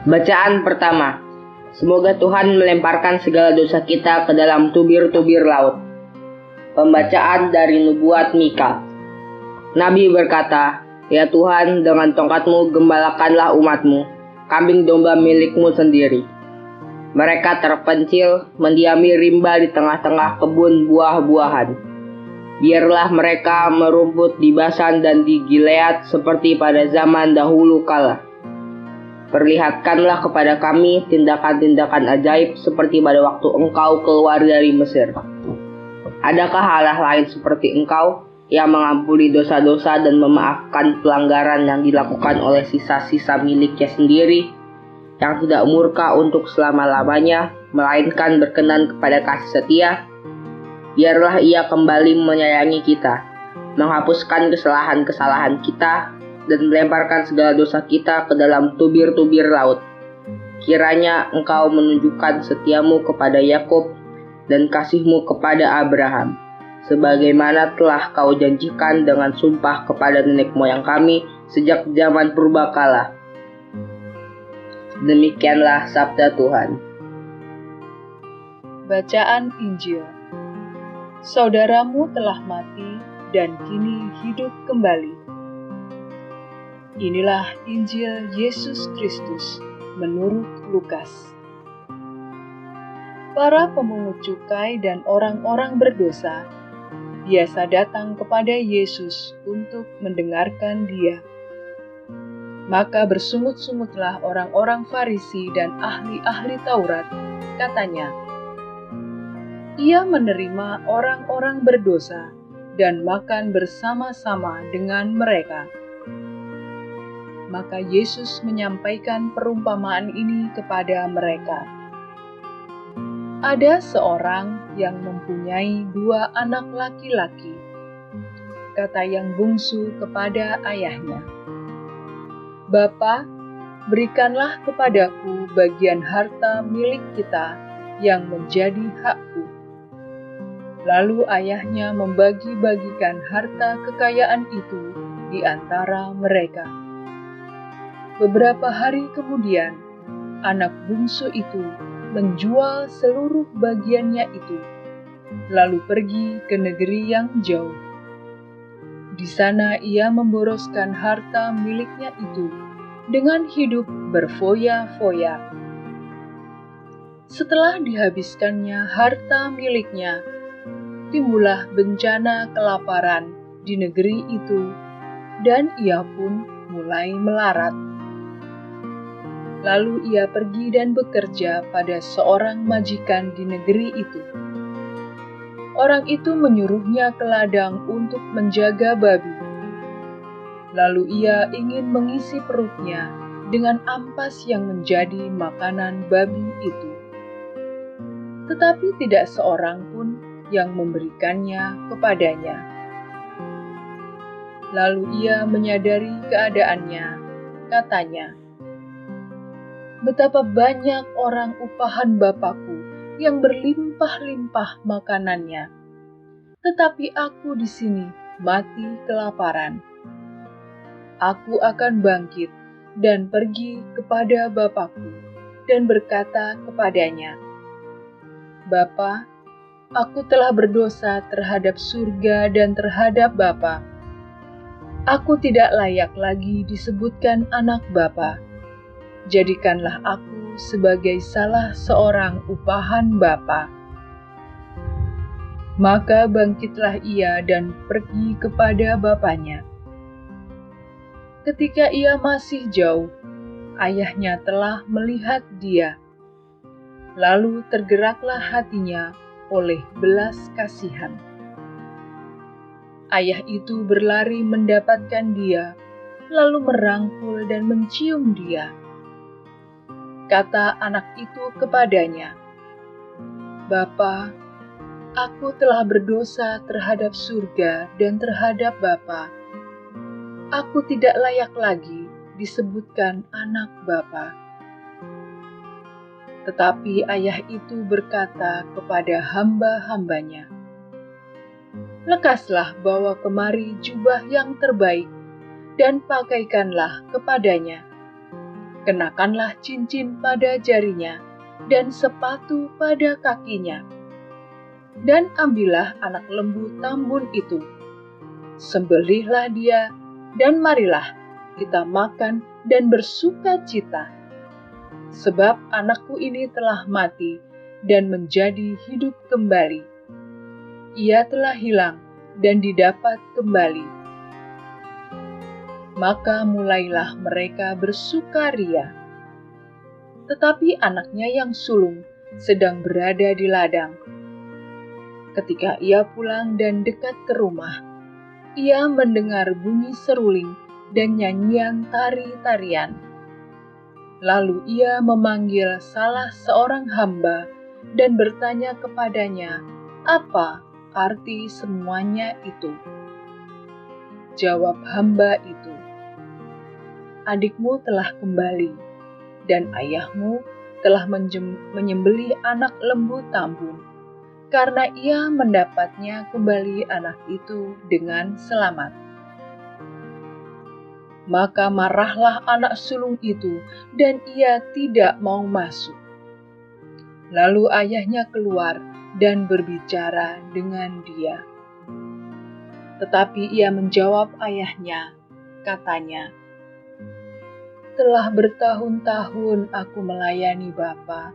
Bacaan pertama. Semoga Tuhan melemparkan segala dosa kita ke dalam tubir-tubir laut. Pembacaan dari Nubuat Mika. Nabi berkata, "Ya Tuhan, dengan tongkat-Mu gembalakanlah umat-Mu, kambing domba milik-Mu sendiri. Mereka terpencil, mendiami rimba di tengah-tengah kebun buah-buahan. Biarlah mereka merumput di Basan dan di Gilead seperti pada zaman dahulu kala. Perlihatkanlah kepada kami tindakan-tindakan ajaib seperti pada waktu Engkau keluar dari Mesir. Adakah Allah lain seperti Engkau yang mengampuni dosa-dosa dan memaafkan pelanggaran yang dilakukan oleh sisa-sisa miliknya sendiri, yang tidak murka untuk selama-lamanya, melainkan berkenan kepada kasih setia? Biarlah Ia kembali menyayangi kita, menghapuskan kesalahan-kesalahan kita, dan melemparkan segala dosa kita ke dalam tubir-tubir laut. Kiranya Engkau menunjukkan setiamu kepada Yakub dan kasih-Mu kepada Abraham, sebagaimana telah Kau janjikan dengan sumpah kepada nenek moyang kami sejak zaman purbakala." Demikianlah sabda Tuhan. Bacaan Injil. Saudaramu telah mati dan kini hidup kembali. Inilah Injil Yesus Kristus menurut Lukas. Para pemungut cukai dan orang-orang berdosa biasa datang kepada Yesus untuk mendengarkan Dia. Maka bersungut-sungutlah orang-orang Farisi dan ahli-ahli Taurat, katanya, "Ia menerima orang-orang berdosa dan makan bersama-sama dengan mereka." Maka Yesus menyampaikan perumpamaan ini kepada mereka. Ada seorang yang mempunyai 2 anak laki-laki. Kata yang bungsu kepada ayahnya, "Bapa, berikanlah kepadaku bagian harta milik kita yang menjadi hakku." Lalu ayahnya membagi-bagikan harta kekayaan itu di antara mereka. Beberapa hari kemudian, anak bungsu itu menjual seluruh bagiannya itu, lalu pergi ke negeri yang jauh. Di sana ia memboroskan harta miliknya itu dengan hidup berfoya-foya. Setelah dihabiskannya harta miliknya, timbullah bencana kelaparan di negeri itu, dan ia pun mulai melarat. Lalu ia pergi dan bekerja pada seorang majikan di negeri itu. Orang itu menyuruhnya ke ladang untuk menjaga babi. Lalu ia ingin mengisi perutnya dengan ampas yang menjadi makanan babi itu. Tetapi tidak seorang pun yang memberikannya kepadanya. Lalu ia menyadari keadaannya, katanya, "Betapa banyak orang upahan Bapakku yang berlimpah-limpah makanannya, tetapi aku di sini mati kelaparan. Aku akan bangkit dan pergi kepada Bapakku dan berkata kepadanya, Bapa, aku telah berdosa terhadap surga dan terhadap Bapa. Aku tidak layak lagi disebutkan anak Bapa. Jadikanlah aku sebagai salah seorang upahan Bapa." Maka bangkitlah ia dan pergi kepada bapaknya. Ketika ia masih jauh, ayahnya telah melihat dia. Lalu tergeraklah hatinya oleh belas kasihan. Ayah itu berlari mendapatkan dia, lalu merangkul dan mencium dia. Kata anak itu kepadanya, "Bapa, aku telah berdosa terhadap surga dan terhadap Bapa. Aku tidak layak lagi disebutkan anak Bapa." Tetapi ayah itu berkata kepada hamba-hambanya, "Lekaslah bawa kemari jubah yang terbaik dan pakaikanlah kepadanya. kenakanlah cincin pada jarinya dan sepatu pada kakinya. Dan ambillah anak lembu tambun itu, sembelihlah dia, dan marilah kita makan dan bersuka cita. Sebab anakku ini telah mati dan menjadi hidup kembali. Ia telah hilang dan didapat kembali. Maka mulailah mereka bersukaria. Tetapi anaknya yang sulung sedang berada di ladang. Ketika ia pulang dan dekat ke rumah, ia mendengar bunyi seruling dan nyanyian tari-tarian. Lalu ia memanggil salah seorang hamba dan bertanya kepadanya, "Apa arti semuanya itu?" Jawab hamba itu, "Adikmu telah kembali, dan ayahmu telah menyembelih anak lembu tambun, karena ia mendapatnya kembali anak itu dengan selamat." Maka marahlah anak sulung itu, dan ia tidak mau masuk. Lalu ayahnya keluar dan berbicara dengan dia. Tetapi ia menjawab ayahnya, katanya, "Telah bertahun-tahun aku melayani Bapa,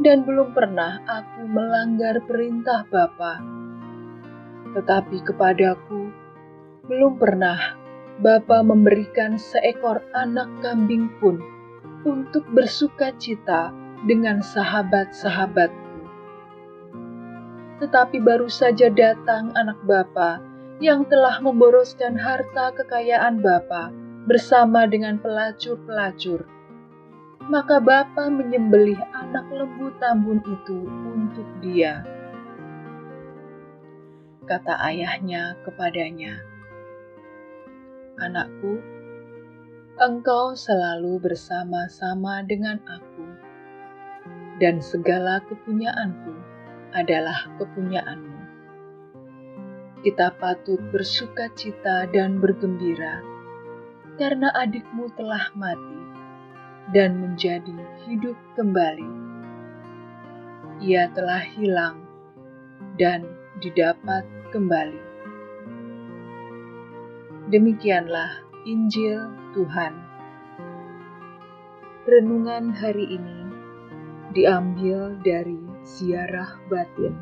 dan belum pernah aku melanggar perintah Bapa. Tetapi kepadaku belum pernah Bapa memberikan seekor anak kambing pun untuk bersuka cita dengan sahabat-sahabatku. Tetapi baru saja datang anak Bapa yang telah memboroskan harta kekayaan Bapa bersama dengan pelacur-pelacur. Maka Bapa menyembelih anak lembu tambun itu untuk dia." Kata ayahnya kepadanya, "Anakku, engkau selalu bersama-sama dengan aku, dan segala kepunyaanku adalah kepunyaanmu. Kita patut bersuka cita dan bergembira, karena adikmu telah mati dan menjadi hidup kembali. Ia telah hilang dan didapat kembali." Demikianlah Injil Tuhan. Renungan hari ini diambil dari Ziarah Batin.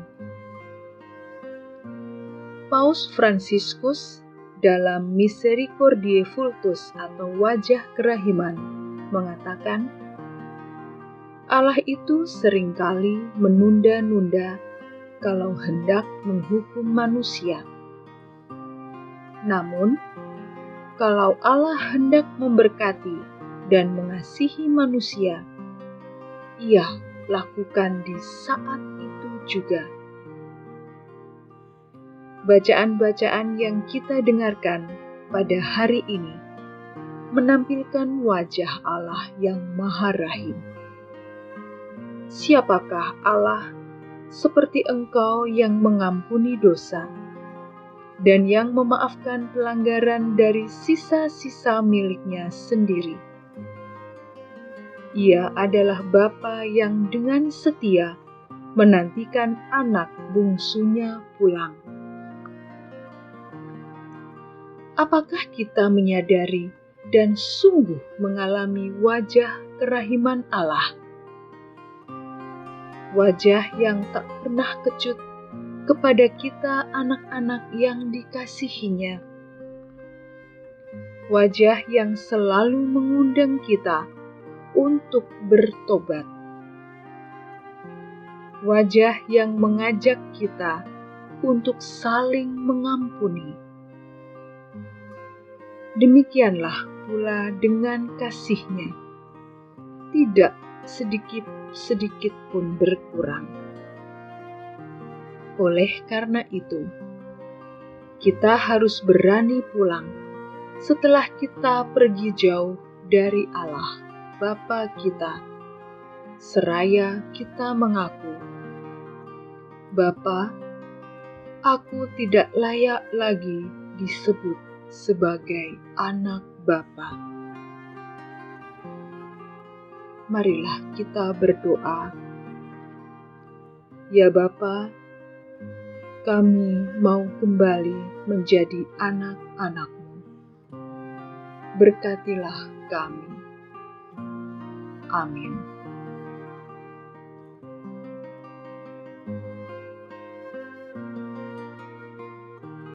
Paus Fransiskus dalam Misericordiae Vultus atau Wajah Kerahiman mengatakan, Allah itu seringkali menunda-nunda kalau hendak menghukum manusia. Namun, kalau Allah hendak memberkati dan mengasihi manusia, Ia lakukan di saat itu juga. Bacaan-bacaan yang kita dengarkan pada hari ini menampilkan wajah Allah yang Maha Rahim. Siapakah Allah seperti Engkau yang mengampuni dosa dan yang memaafkan pelanggaran dari sisa-sisa miliknya sendiri? Ia adalah Bapa yang dengan setia menantikan anak bungsunya pulang. Apakah kita menyadari dan sungguh mengalami wajah kerahiman Allah? Wajah yang tak pernah kecut kepada kita anak-anak yang dikasihinya. Wajah yang selalu mengundang kita untuk bertobat. Wajah yang mengajak kita untuk saling mengampuni. Demikianlah pula dengan kasih-Nya, tidak sedikit pun berkurang. Oleh karena itu, kita harus berani pulang setelah kita pergi jauh dari Allah Bapa kita, seraya kita mengaku, Bapa, aku tidak layak lagi disebut sebagai anak Bapa. marilah kita berdoa. Ya Bapa, kami mau kembali menjadi anak-anak-Mu. Berkatilah kami. Amin.